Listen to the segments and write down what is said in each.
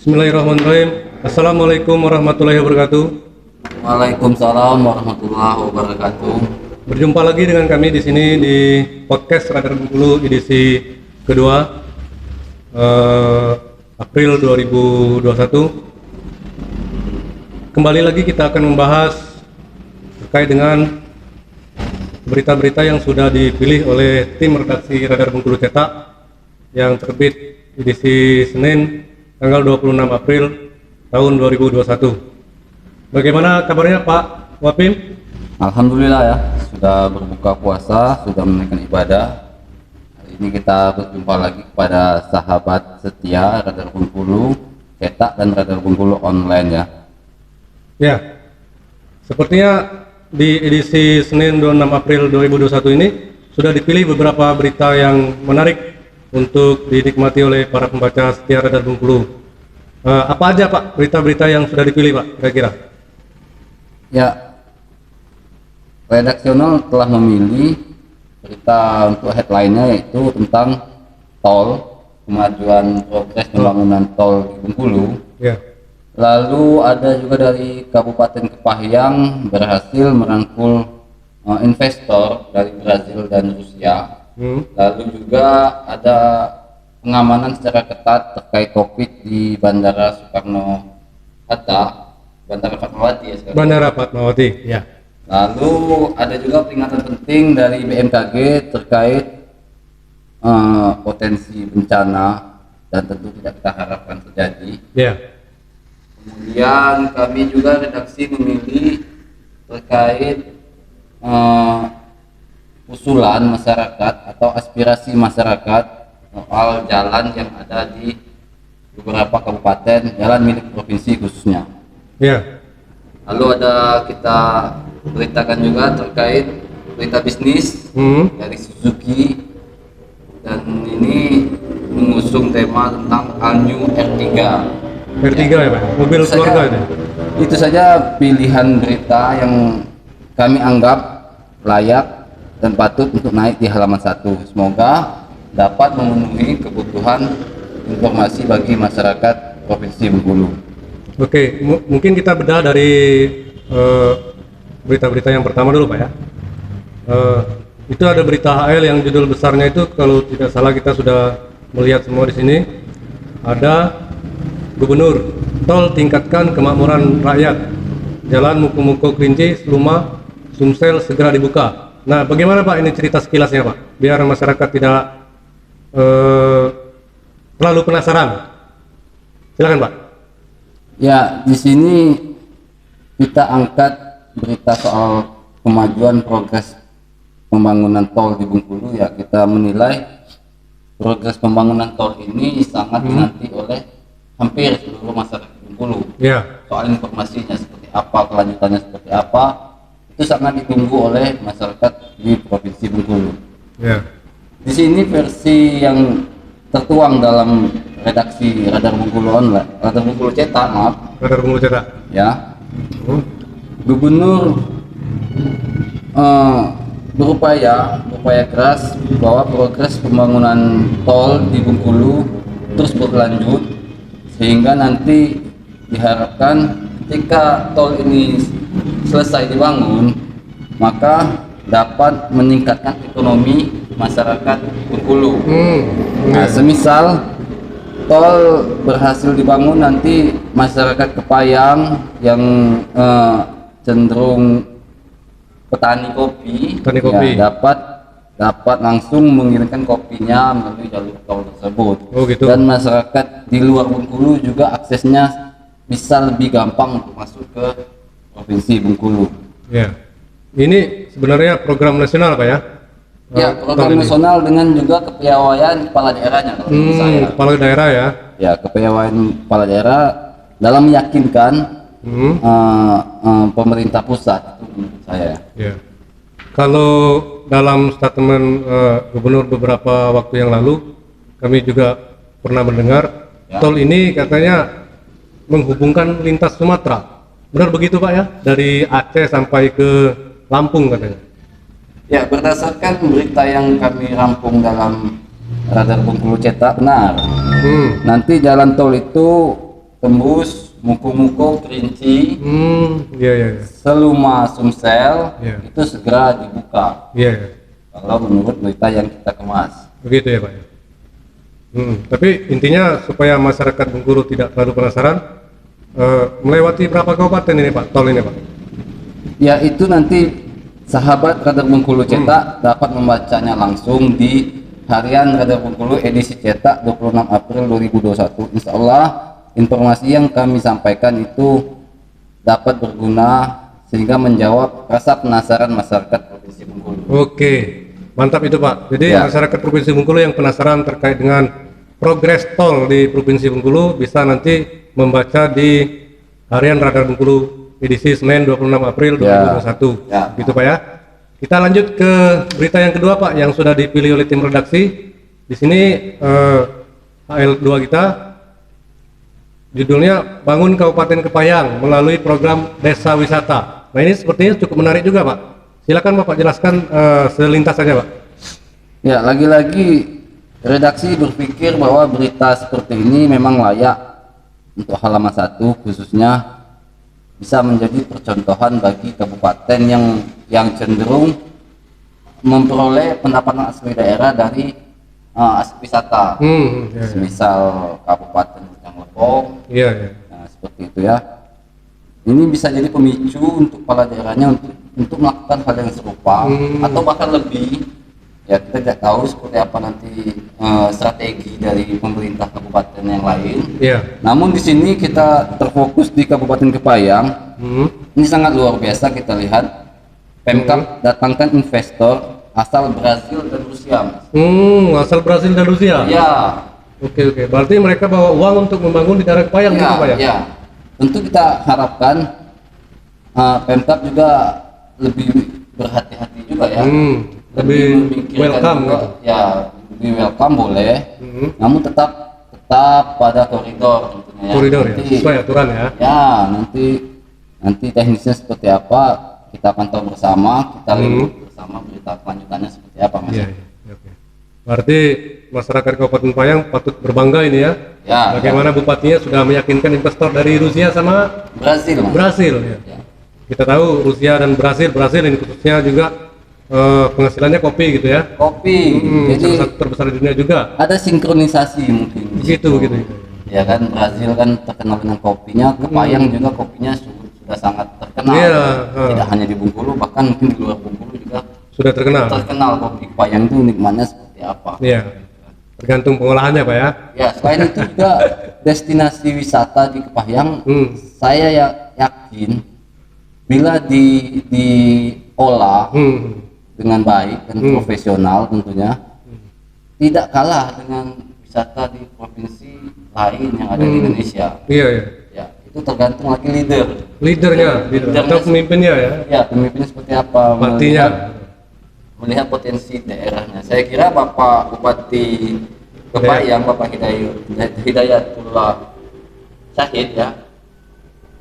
Bismillahirrahmanirrahim. Assalamualaikum warahmatullahi wabarakatuh. Waalaikumsalam warahmatullahi wabarakatuh. Berjumpa lagi dengan kami di sini di podcast Radar Bengkulu edisi kedua April 2021. Kembali lagi kita akan membahas terkait dengan berita-berita yang sudah dipilih oleh tim redaksi Radar Bengkulu Cetak yang terbit edisi Senin tanggal 26 April tahun 2021. Bagaimana kabarnya Pak Wapim? Alhamdulillah ya, sudah berbuka puasa, sudah menunaikan ibadah. Hari ini kita berjumpa lagi kepada sahabat setia Radar Bengkulu Cetak dan Radar Bengkulu online ya. Ya, sepertinya di edisi Senin 26 April 2021 ini sudah dipilih beberapa berita yang menarik untuk dinikmati oleh para pembaca setia Radar Bengkulu. Apa aja Pak berita-berita yang sudah dipilih Pak kira-kira? Ya, redaksional telah memilih berita untuk headline-nya yaitu tentang tol, kemajuan progres pembangunan tol di Bengkulu. Ya. Lalu ada juga dari Kabupaten Kepahyang berhasil merangkul investor dari Brazil dan Rusia. Lalu juga ada pengamanan secara ketat terkait COVID di Bandara Soekarno-Hatta, Bandara Fatmawati ya sekarang. Bandara Fatmawati, ya. Lalu ada juga peringatan penting dari BMKG terkait potensi bencana dan tentu tidak kita harapkan terjadi. Ya. Kemudian kami juga redaksi memilih terkait usulan masyarakat atau aspirasi masyarakat soal jalan yang ada di beberapa kabupaten, jalan milik provinsi khususnya. Ya. Lalu ada kita beritakan juga terkait berita bisnis dari Suzuki, dan ini mengusung tema tentang All New R3. R3 ya Pak, mobil keluarga itu. Itu saja pilihan berita yang kami anggap layak dan patut untuk naik di halaman 1. Semoga dapat memenuhi kebutuhan informasi bagi masyarakat Provinsi Bengkulu. Oke, mungkin kita bedah dari berita-berita yang pertama dulu Pak ya. Itu ada berita HL yang judul besarnya itu kalau tidak salah kita sudah melihat semua di sini. Ada Gubernur, tol tingkatkan kemakmuran rakyat, jalan Muko-Muko Kerinci, Seluma, Sumsel segera dibuka. Nah, bagaimana Pak ini cerita sekilasnya Pak, biar masyarakat tidak terlalu penasaran. Silakan Pak. Ya, di sini kita angkat berita soal kemajuan progres pembangunan tol di Bengkulu ya. Kita menilai progres pembangunan tol ini sangat dinanti oleh hampir seluruh masyarakat Bengkulu. Ya. Soal informasinya seperti apa, kelanjutannya seperti apa, itu sangat ditunggu oleh masyarakat di Provinsi Bengkulu. Ya. Di sini versi yang tertuang dalam redaksi Radar Bengkulu online, Radar Bengkulu Cetak, maaf. Radar Bengkulu Cetak. Ya. Gubernur berupaya keras bahwa progres pembangunan tol di Bengkulu terus berlanjut, sehingga nanti diharapkan ketika tol ini selesai dibangun maka dapat meningkatkan ekonomi masyarakat Bengkulu. Nah, semisal tol berhasil dibangun, nanti masyarakat Kepahyang yang cenderung petani kopi, ya, dapat langsung mengirimkan kopinya melalui jalur tol tersebut. Oh, gitu. Dan masyarakat di luar Bengkulu juga aksesnya bisa lebih gampang untuk masuk ke Provinsi Bengkulu. Ya. Ini sebenarnya program nasional Pak ya? Ya, program nasional dengan juga kepiawaian kepala daerahnya kalau menurut saya. Kepala daerah ya? Ya, kepiawaian kepala daerah dalam meyakinkan pemerintah pusat, itu menurut saya. Ya. Kalau dalam statement Gubernur beberapa waktu yang lalu, kami juga pernah mendengar tol ini katanya menghubungkan lintas Sumatera. Benar begitu Pak ya? Dari Aceh sampai ke Lampung katanya. Ya, berdasarkan berita yang kami rampung dalam Radar Bengkulu Cetak, benar. Nanti jalan tol itu Tembus, Muko-Muko, Kerinci, Iya, iya, iya. Seluma, Sumsel, Iya. itu segera dibuka. Iya, iya. Kalau menurut berita yang kita kemas. Begitu ya Pak ya. Tapi intinya supaya masyarakat Bengkulu tidak terlalu penasaran, melewati berapa kabupaten ini Pak, tol ini Pak? Ya itu nanti sahabat Radar Bengkulu Cetak dapat membacanya langsung di Harian Radar Bengkulu edisi cetak 26 April 2021. Insya Allah informasi yang kami sampaikan itu dapat berguna sehingga menjawab rasa penasaran masyarakat Provinsi Bengkulu. Oke, mantap itu Pak. Jadi Ya. masyarakat Provinsi Bengkulu yang penasaran terkait dengan progres tol di Provinsi Bengkulu bisa nanti membaca di Harian Radar Bengkulu edisi Senin 26 April 2021. Ya. Gitu Pak ya. Kita lanjut ke berita yang kedua Pak yang sudah dipilih oleh tim redaksi. Di sini HL2 kita judulnya Bangun Kabupaten Kepayang melalui program Desa Wisata. Nah ini sepertinya cukup menarik juga Pak. Silakan Bapak jelaskan selintas saja Pak. Ya, lagi-lagi redaksi berpikir bahwa berita seperti ini memang layak untuk halaman 1 khususnya bisa menjadi percontohan bagi kabupaten yang cenderung memperoleh pendapatan asli daerah dari aspek wisata. Ya, ya. Misal Kabupaten Ujung Lebong, Iya, iya. nah, seperti itu ya. Ini bisa jadi pemicu untuk kepala daerahnya untuk melakukan hal yang serupa atau bahkan lebih. Ya kita tidak tahu seperti apa nanti strategi dari pemerintah kabupaten yang lain. Iya. Namun di sini kita terfokus di Kabupaten Kepayang. Ini sangat luar biasa kita lihat. Pemkab datangkan investor asal Brazil dan Rusia. Asal Brasil dan Rusia. Ya, Oke, oke. Berarti mereka bawa uang untuk membangun di daerah Kepayang gitu Pak ya? ya. Tentu kita harapkan Pemkab juga lebih berhati-hati juga ya. Lebih memikirkan welcome juga, gitu. ya lebih welcome boleh, namun tetap pada koridor tentunya ya. Koridor ya, Nanti- sesuai aturan ya. ya nanti teknisnya seperti apa kita pantau bersama, kita lihat bersama berita kelanjutannya seperti apa Mas. Iya, iya. Oke. Berarti masyarakat Kabupaten Kepayang patut berbangga ini ya. Ya, Bagaimana bupatinya sudah meyakinkan investor dari Rusia sama Brazil Mas. Brasil ya. Ya. Kita tahu Rusia dan Brasil ini khususnya juga penghasilannya kopi gitu ya. Kopi, jadi Salah satu terbesar di dunia juga. ada sinkronisasi mungkin di Begitu, situ. begitu. Ya kan Brazil kan terkenal dengan kopinya, Kepayang juga kopinya sudah sangat terkenal. Iya, Tidak hanya di Bengkulu, bahkan mungkin di luar Bengkulu juga Sudah terkenal. kopi Kepayang itu nikmatnya seperti apa. Iya. Tergantung pengolahannya Pak ya. Ya, selain itu juga destinasi wisata di Kepayang, saya yakin bila diolah dengan baik dan profesional tentunya tidak kalah dengan wisata di provinsi lain yang ada di Indonesia. Iya, iya. Ya, itu tergantung lagi leader. Leadernya atau pemimpinnya ya. Ya, pemimpinnya seperti apa? Bupatinya. Melihat potensi daerahnya. Saya kira Bapak Bupati Kepayang, Bapak Hidayatullah Syahid ya.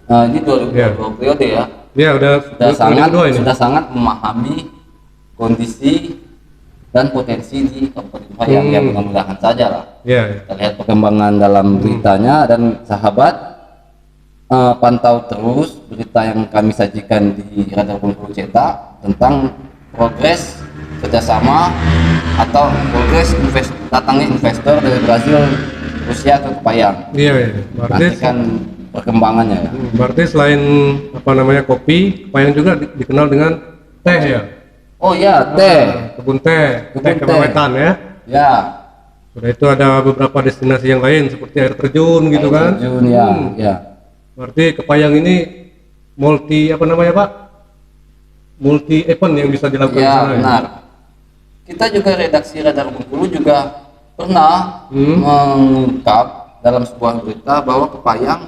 Ini 2020 periode ya. Ya, udah kedua ini. Sudah sangat memahami kondisi dan potensi di Kabupaten Kepayang. Ya mudah-mudahan saja lah. Iya, iya. Kita lihat perkembangan dalam beritanya dan sahabat pantau terus berita yang kami sajikan di Radar Bengkulu Cetak tentang progres kerjasama atau progres datangnya investor dari Brazil Rusia ke Kepayang. Iya, iya. Berarti Nantikan perkembangannya ya. berarti selain apa namanya kopi, Kepayang juga dikenal dengan teh ya. Oh ya, teh. Kebun teh, Kebun teh teh. kebawetan ya. Ya, Sudah itu ada beberapa destinasi yang lain seperti air terjun gitu air kan. terjun, ya, ya. Berarti Kepayang ini multi apa namanya Pak? Multi event yang bisa dilakukan di Ya, sana benar. Kita juga redaksi Radar Bengkulu juga pernah mengungkap dalam sebuah berita bahwa Kepayang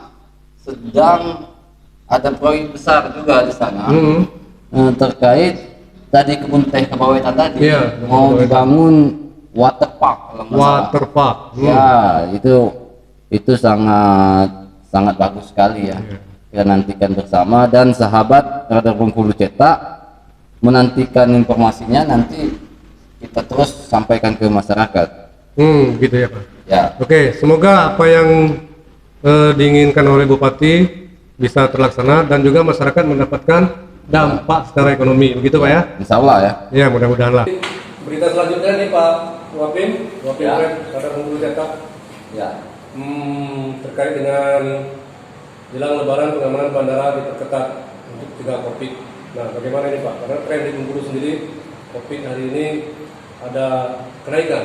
sedang ada proyek besar juga di sana terkait tadi kebun teh kebawetan tadi. Iya, mau kebawetan. dibangun water park kalau nggak salah. Water Park. Ya, itu sangat bagus sekali ya. Kita nantikan bersama dan sahabat Radar Bengkulu Cetak menantikan informasinya, nanti kita terus sampaikan ke masyarakat. Gitu ya Pak. Ya, Oke, semoga apa yang diinginkan oleh Bupati bisa terlaksana dan juga masyarakat mendapatkan dampak secara ekonomi, begitu Pak ya? Insya Allah ya. Ya, mudah-mudahan lah. Berita selanjutnya nih Pak Wapim Ya. Radar Bengkulu cetak Ya. terkait dengan jelang Lebaran pengamanan bandara diperketat untuk cegah COVID. Nah, bagaimana ini Pak? Karena tren di Bengkulu sendiri COVID hari ini ada kenaikan.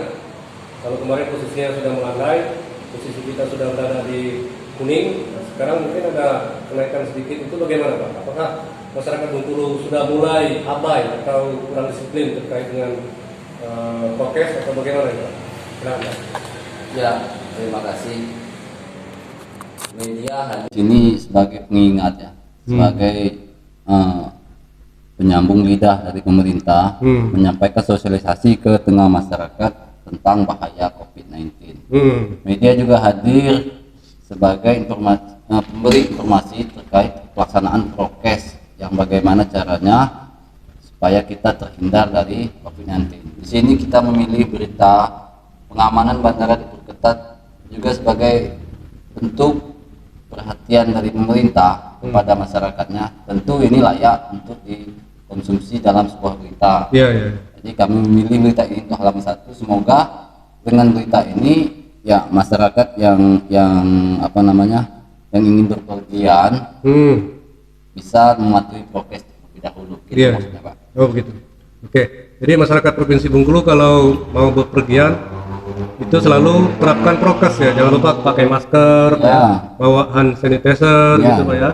Kalau kemarin posisinya sudah melandai, posisi kita sudah berada di kuning. Nah, sekarang mungkin ada kenaikan sedikit. Itu bagaimana Pak? Apakah masyarakat Bengkulu sudah mulai abai atau kurang disiplin terkait dengan prokes atau bagaimana Pak? Silakan. Ya, terima kasih. Media hari ini sebagai pengingat ya, sebagai penyambung lidah dari pemerintah, menyampaikan sosialisasi ke tengah masyarakat tentang bahaya COVID-19. Media juga hadir sebagai pemberi informasi terkait pelaksanaan prokes yang bagaimana caranya supaya kita terhindar dari COVID-19. Di sini kita memilih berita pengamanan bandara diperketat juga sebagai bentuk perhatian dari pemerintah kepada masyarakatnya. Tentu ini layak untuk dikonsumsi dalam sebuah berita. Jadi kami memilih berita ini untuk halaman 1. Semoga dengan berita ini ya masyarakat yang ingin berpergian bisa mematuhi prokes terlebih dahulu. Gitu maksudnya, Pak. Oh begitu. Oke. Jadi masyarakat Provinsi Bengkulu kalau mau bepergian itu selalu terapkan prokes ya. Jangan lupa pakai masker, bawa hand sanitizer gitu Pak ya.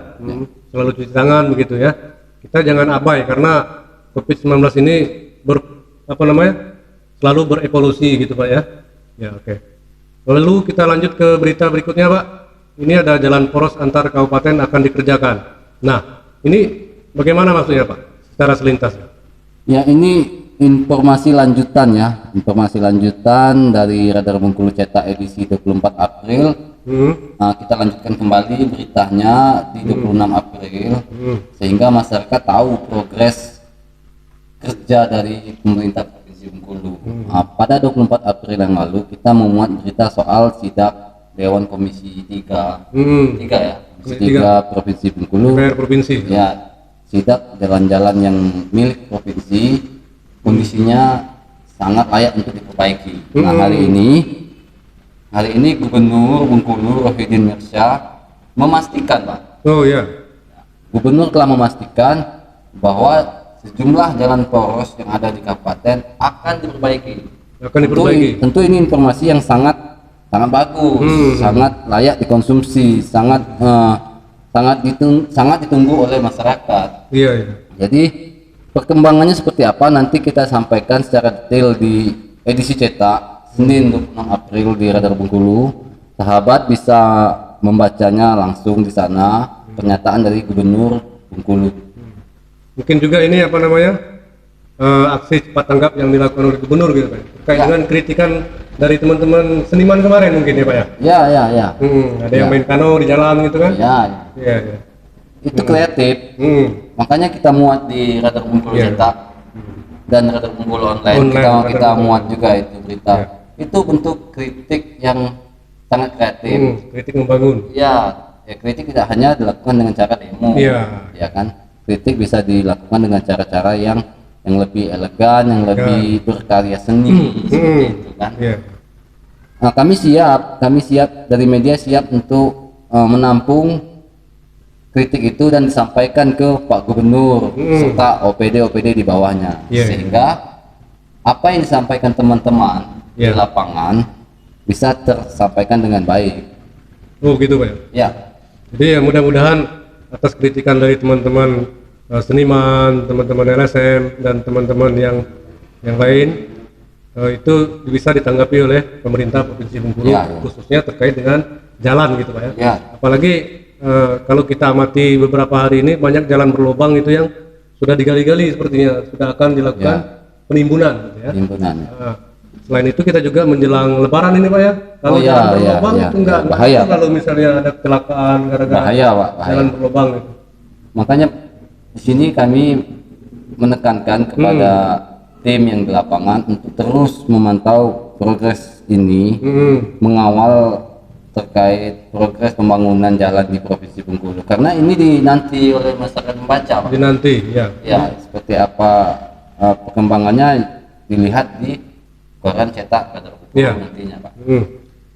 Selalu cuci tangan begitu ya. Kita jangan abai karena COVID-19 ini selalu berevolusi gitu Pak ya. Ya oke. Lalu kita lanjut ke berita berikutnya Pak. Ini ada jalan poros antar kabupaten akan dikerjakan. Nah, ini bagaimana maksudnya Pak? Secara selintas. Ya, ini informasi lanjutan ya. Informasi lanjutan dari Radar Bengkulu Cetak edisi 24 April. Nah, kita lanjutkan kembali beritanya di 26 April sehingga masyarakat tahu progres kerja dari pemerintah Provinsi Bengkulu. Nah, pada 24 April yang lalu kita memuat berita soal sidak Dewan Komisi 3 ya, Komisi 3 Provinsi Bengkulu. Provinsi. Ya, sidak jalan-jalan yang milik provinsi kondisinya sangat layak untuk diperbaiki. Nah, hari ini Gubernur Bengkulu Rohidin Mirsya memastikan Pak. Oh ya. Gubernur telah memastikan bahwa sejumlah jalan poros yang ada di kabupaten akan diperbaiki. Tentu ini informasi yang sangat bagus, sangat layak dikonsumsi, sangat ditunggu oleh masyarakat. Iya. Jadi perkembangannya seperti apa nanti kita sampaikan secara detail di edisi cetak Senin 26 April di Radar Bengkulu. Sahabat bisa membacanya langsung di sana, pernyataan dari Gubernur Bengkulu. Mungkin juga ini aksi cepat tanggap yang dilakukan oleh Gubernur gitu Pak. Terkait dengan kritikan dari teman-teman seniman kemarin mungkin ya Pak ya? Ya. Ada yang main kano di jalan gitu kan? Iya. Itu kreatif. Makanya kita muat di Radar Bengkulu Cetak dan Radar Bengkulu online kita muat juga itu berita. Itu bentuk kritik yang sangat kreatif. Kritik membangun. Ya, kritik tidak hanya dilakukan dengan cara demo. Ya kan? Kritik bisa dilakukan dengan cara-cara yang lebih elegan, yang lebih berkarya seni, seperti itu kan. Nah, kami siap dari media siap untuk menampung kritik itu dan disampaikan ke Pak Gubernur serta OPD di bawahnya, sehingga apa yang disampaikan teman-teman di lapangan bisa tersampaikan dengan baik. Oh gitu Pak ya. Jadi ya mudah-mudahan atas kritikan dari teman-teman seniman, teman-teman LSM dan teman-teman yang lain itu bisa ditanggapi oleh pemerintah Provinsi Bengkulu khususnya terkait dengan jalan gitu Pak ya. Apalagi kalau kita amati beberapa hari ini banyak jalan berlubang itu yang sudah digali-gali sepertinya sudah akan dilakukan penimbunan gitu ya. Selain itu kita juga menjelang Lebaran ini Pak ya. Kalau jalan berlubang itu enggak bahaya. Kalau misalnya ada kecelakaan gara-gara jalan berlubang itu. Makanya di sini kami menekankan kepada tim yang di lapangan untuk terus memantau progres ini, mengawal terkait progres pembangunan jalan di Provinsi Bengkulu, karena ini dinanti oleh masyarakat membaca, Pak. Dinanti, ya. Ya, seperti apa perkembangannya dilihat di koran cetak Radar Bengkulu Iya. nantinya, Pak.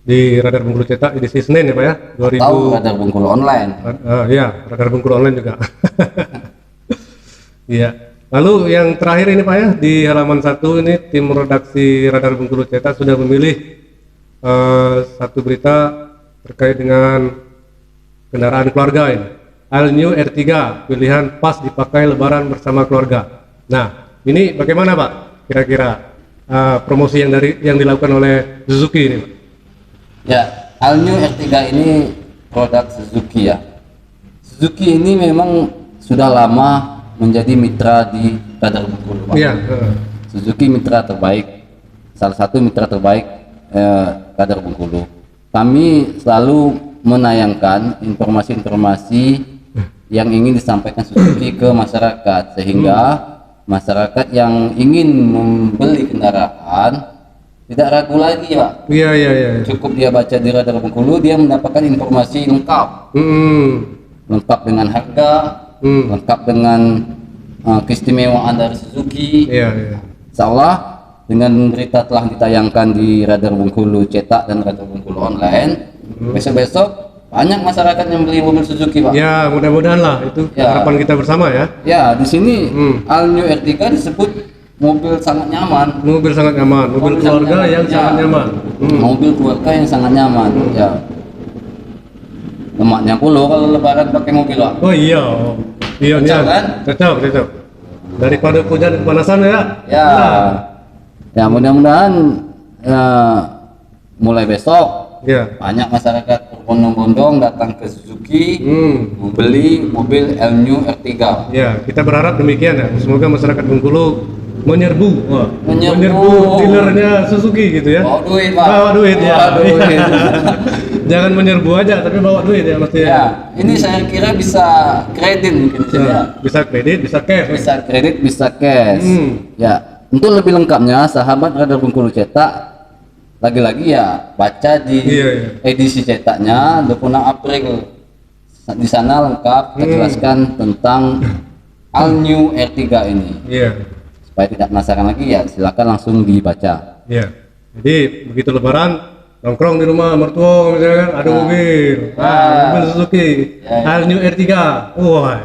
Di Radar Bengkulu cetak edisi Senin ya Pak ya, 2000. Atau Radar Bengkulu online. Ya, Radar Bengkulu online juga. Iya. Lalu yang terakhir ini Pak ya, di halaman 1 ini tim redaksi Radar Bengkulu cetak sudah memilih satu berita terkait dengan kendaraan keluarga ini. All New R3 pilihan pas dipakai lebaran bersama keluarga. Nah, ini bagaimana Pak? Kira-kira promosi yang dilakukan oleh Suzuki ini, Pak? Ya, All New R3 ini produk Suzuki ya. Suzuki ini memang sudah lama menjadi mitra di Radar Bengkulu, Pak. Iya. Suzuki mitra terbaik, salah satu mitra terbaik Radar Bengkulu. Kami selalu menayangkan informasi-informasi yang ingin disampaikan Suzuki ke masyarakat, sehingga masyarakat yang ingin membeli kendaraan tidak ragu lagi, Pak. Iya. Cukup dia baca di Radar Bengkulu, dia mendapatkan informasi lengkap, lengkap dengan harga, lengkap dengan keistimewaan dari Suzuki. Iya. Insya Allah dengan berita telah ditayangkan di Radar Bengkulu cetak dan Radar Bengkulu online, besok-besok banyak masyarakat yang beli mobil Suzuki, Pak. Ya, mudah-mudahan lah itu Ya. harapan kita bersama ya. Ya, di sini All New R3 disebut mobil sangat nyaman. Mobil sangat nyaman, mobil keluarga yang sangat nyaman. Mobil keluarga yang sangat nyaman. Ya. Lemaknya puluh kalau lebaran pakai mobil, Pak. Oh iya. Iya, Cocok, kan? Cocok. Daripada hujan kepanasan ya. Ya. Ya, mudah-mudahan mulai besok Ya. banyak masyarakat berbondong-bondong datang ke Suzuki membeli mobil All New R3. Ya, kita berharap demikian ya. Semoga masyarakat Bengkulu menyerbu Menyerbu. dealernya Suzuki gitu ya. Bawa duit, Pak. Bawa duit ya. Bawa duit. Jangan menyerbu aja tapi bawa duit ya mesti Ya, ini saya kira bisa kredit mungkin di sini, ya. Bisa kredit, bisa cash. Bisa kredit, bisa cash. Ya, untuk lebih lengkapnya sahabat Radar Bengkulu cetak lagi-lagi ya baca di Iya. edisi cetaknya 26 April. Di sana lengkap terjelaskan tentang All New R3 ini. Iya. Supaya tidak penasaran lagi ya silakan langsung dibaca. Iya. Jadi begitu lebaran nongkrong di rumah mertua misalnya kan ada mobil. Mobil Suzuki. All New R3. Wah.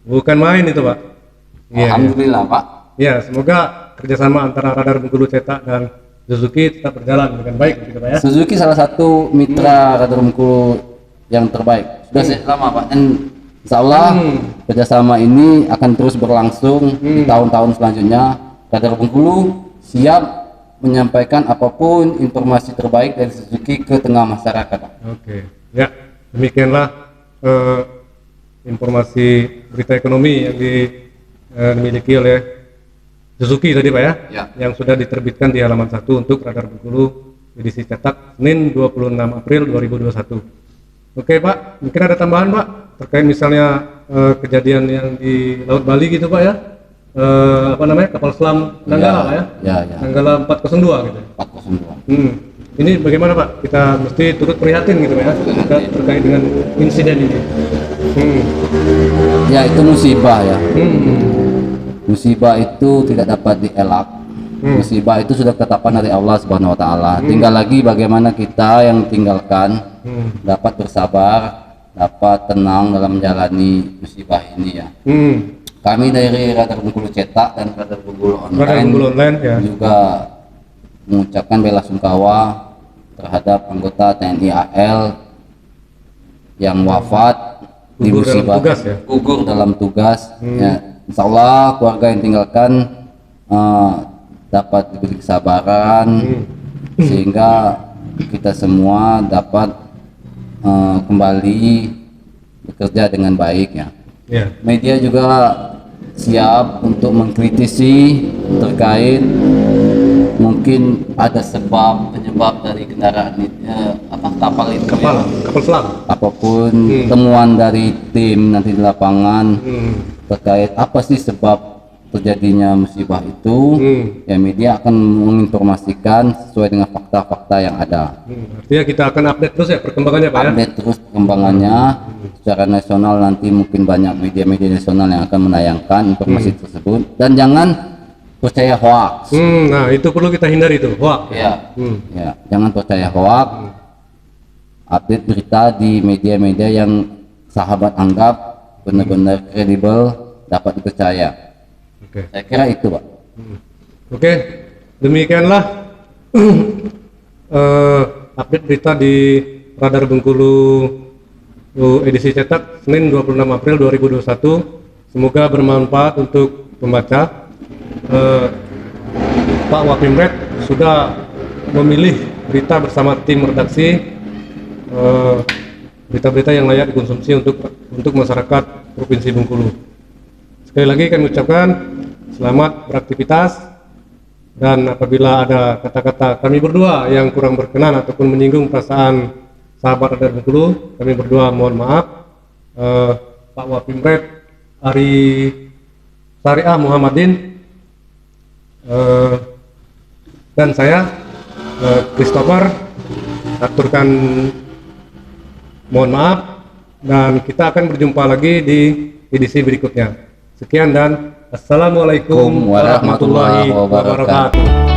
Bukan main itu, Pak. Iya. Alhamdulillah, Pak. Ya, semoga kerjasama antara Radar Bengkulu cetak dan Suzuki tetap berjalan dengan baik gitu Pak ya. Suzuki salah satu mitra Radar Bengkulu yang terbaik. Sudah lama, Pak. Dan insya Allah kerjasama ini akan terus berlangsung di tahun-tahun selanjutnya. Radar Bengkulu siap menyampaikan apapun informasi terbaik dari Suzuki ke tengah masyarakat, Pak. Oke. Ya, demikianlah informasi berita ekonomi yang dimiliki oleh Suzuki tadi Pak ya, yang sudah diterbitkan di halaman 1 untuk Radar Bengkulu edisi cetak Senin 26 April 2021. Oke Pak, mungkin ada tambahan Pak terkait misalnya kejadian yang di Laut Bali gitu Pak ya, apa namanya kapal selam Nanggala Pak ya, Ya. Nanggala 402 gitu. 402. Ini bagaimana Pak? Kita mesti turut prihatin gitu Pak ya terkait dengan insiden ini. Ya, itu musibah ya. Musibah itu tidak dapat dielak. Musibah itu sudah ketetapan dari Allah Subhanahu wa taala. Tinggal lagi bagaimana kita yang tinggalkan dapat bersabar, dapat tenang dalam menjalani musibah ini ya. Kami dari Radar Bengkulu cetak dan Radar Bengkulu online, ya. juga mengucapkan bela sungkawa terhadap anggota TNI AL yang wafat di musibah gugur dalam tugas. Ya, insya Allah keluarga yang tinggalkan dapat diberi kesabaran sehingga kita semua dapat kembali bekerja dengan baik ya. Media juga siap untuk mengkritisi terkait mungkin ada penyebab dari kendaraan kapal itu kapal selam, apapun temuan dari tim nanti di lapangan terkait apa sih sebab terjadinya musibah itu, ya media akan menginformasikan sesuai dengan fakta-fakta yang ada. Artinya kita akan update terus ya perkembangannya Pak ya? Update terus perkembangannya secara nasional, nanti mungkin banyak media-media nasional yang akan menayangkan informasi tersebut, dan jangan percaya hoax. Nah itu perlu kita hindari tuh, hoax. Ya, ya, jangan percaya hoax. Update berita di media-media yang sahabat anggap benar-benar kredibel, dapat dipercaya. Oke. Saya kira itu, Pak. Oke, demikianlah update berita di Radar Bengkulu edisi cetak Senin 26 April 2021. Semoga bermanfaat untuk pembaca. Pak Wapimret sudah memilih berita bersama tim redaksi, berita-berita yang layak dikonsumsi untuk masyarakat Provinsi Bengkulu. Sekali lagi kami ucapkan selamat beraktivitas, dan apabila ada kata-kata kami berdua yang kurang berkenan ataupun menyinggung perasaan sahabat Radar Bengkulu, kami berdua mohon maaf. Pak Wapimret Ari Syariah Muhammadin dan saya Christopher aturkan mohon maaf, dan kita akan berjumpa lagi di edisi berikutnya. Sekian dan assalamualaikum warahmatullahi wabarakatuh.